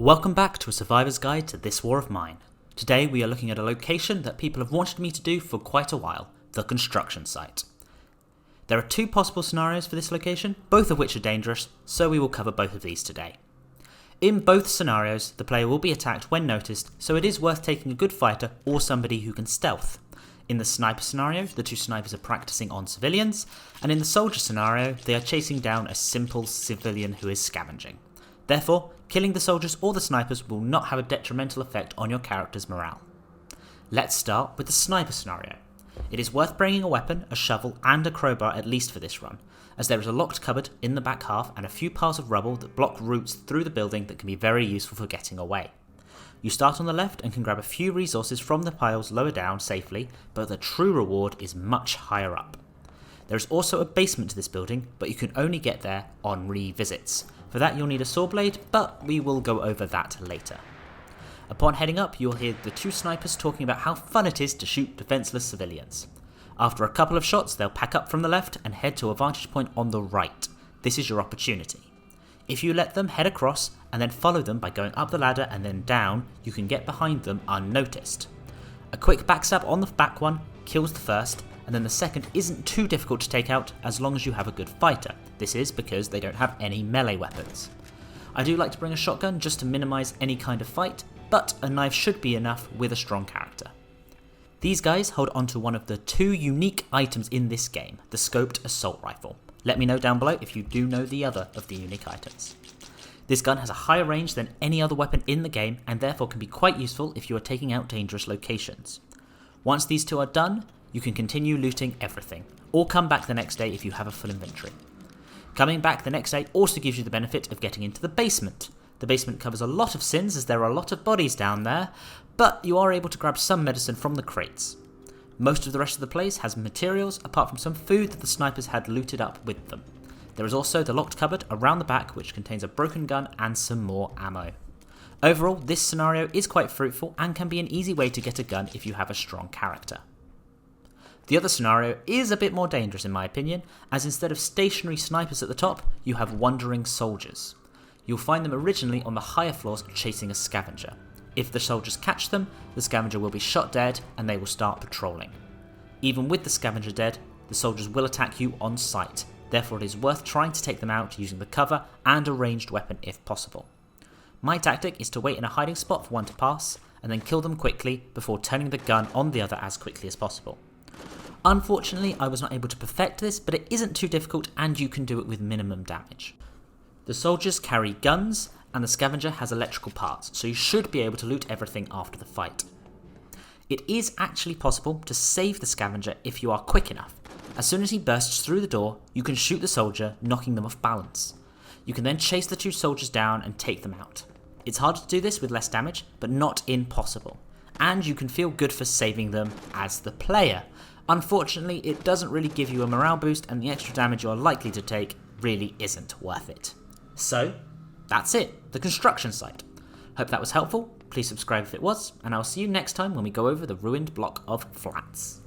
Welcome back to a survivor's guide to This War of Mine. Today we are looking at a location that people have wanted me to do for quite a while, the construction site. There are two possible scenarios for this location, both of which are dangerous, so we will cover both of these today. In both scenarios, the player will be attacked when noticed, so it is worth taking a good fighter or somebody who can stealth. In the sniper scenario, the two snipers are practicing on civilians, and in the soldier scenario, they are chasing down a simple civilian who is scavenging. Therefore, killing the soldiers or the snipers will not have a detrimental effect on your character's morale. Let's start with the sniper scenario. It is worth bringing a weapon, a shovel and a crowbar at least for this run, as there is a locked cupboard in the back half and a few piles of rubble that block routes through the building that can be very useful for getting away. You start on the left and can grab a few resources from the piles lower down safely, but the true reward is much higher up. There is also a basement to this building, but you can only get there on revisits. For that you'll need a saw blade, but we will go over that later. Upon heading up, you'll hear the two snipers talking about how fun it is to shoot defenceless civilians. After a couple of shots, they'll pack up from the left and head to a vantage point on the right. This is your opportunity. If you let them head across and then follow them by going up the ladder and then down, you can get behind them unnoticed. A quick backstab on the back one kills the first, and then the second isn't too difficult to take out as long as you have a good fighter. This is because they don't have any melee weapons. I do like to bring a shotgun just to minimise any kind of fight, but a knife should be enough with a strong character. These guys hold onto one of the two unique items in this game, the scoped assault rifle. Let me know down below if you do know the other of the unique items. This gun has a higher range than any other weapon in the game and therefore can be quite useful if you are taking out dangerous locations. Once these two are done, you can continue looting everything, or come back the next day if you have a full inventory. Coming back the next day also gives you the benefit of getting into the basement. The basement covers a lot of sins as there are a lot of bodies down there, but you are able to grab some medicine from the crates. Most of the rest of the place has materials apart from some food that the snipers had looted up with them. There is also the locked cupboard around the back which contains a broken gun and some more ammo. Overall, this scenario is quite fruitful and can be an easy way to get a gun if you have a strong character. The other scenario is a bit more dangerous in my opinion, as instead of stationary snipers at the top, you have wandering soldiers. You'll find them originally on the higher floors chasing a scavenger. If the soldiers catch them, the scavenger will be shot dead and they will start patrolling. Even with the scavenger dead, the soldiers will attack you on sight, therefore it is worth trying to take them out using the cover and a ranged weapon if possible. My tactic is to wait in a hiding spot for one to pass, and then kill them quickly before turning the gun on the other as quickly as possible. Unfortunately, I was not able to perfect this, but it isn't too difficult and you can do it with minimum damage. The soldiers carry guns and the scavenger has electrical parts, so you should be able to loot everything after the fight. It is actually possible to save the scavenger if you are quick enough. As soon as he bursts through the door, you can shoot the soldier, knocking them off balance. You can then chase the two soldiers down and take them out. It's harder to do this with less damage, but not impossible. And you can feel good for saving them as the player. Unfortunately, it doesn't really give you a morale boost and the extra damage you are likely to take really isn't worth it. So, that's it, the construction site. Hope that was helpful, please subscribe if it was, and I'll see you next time when we go over the ruined block of flats.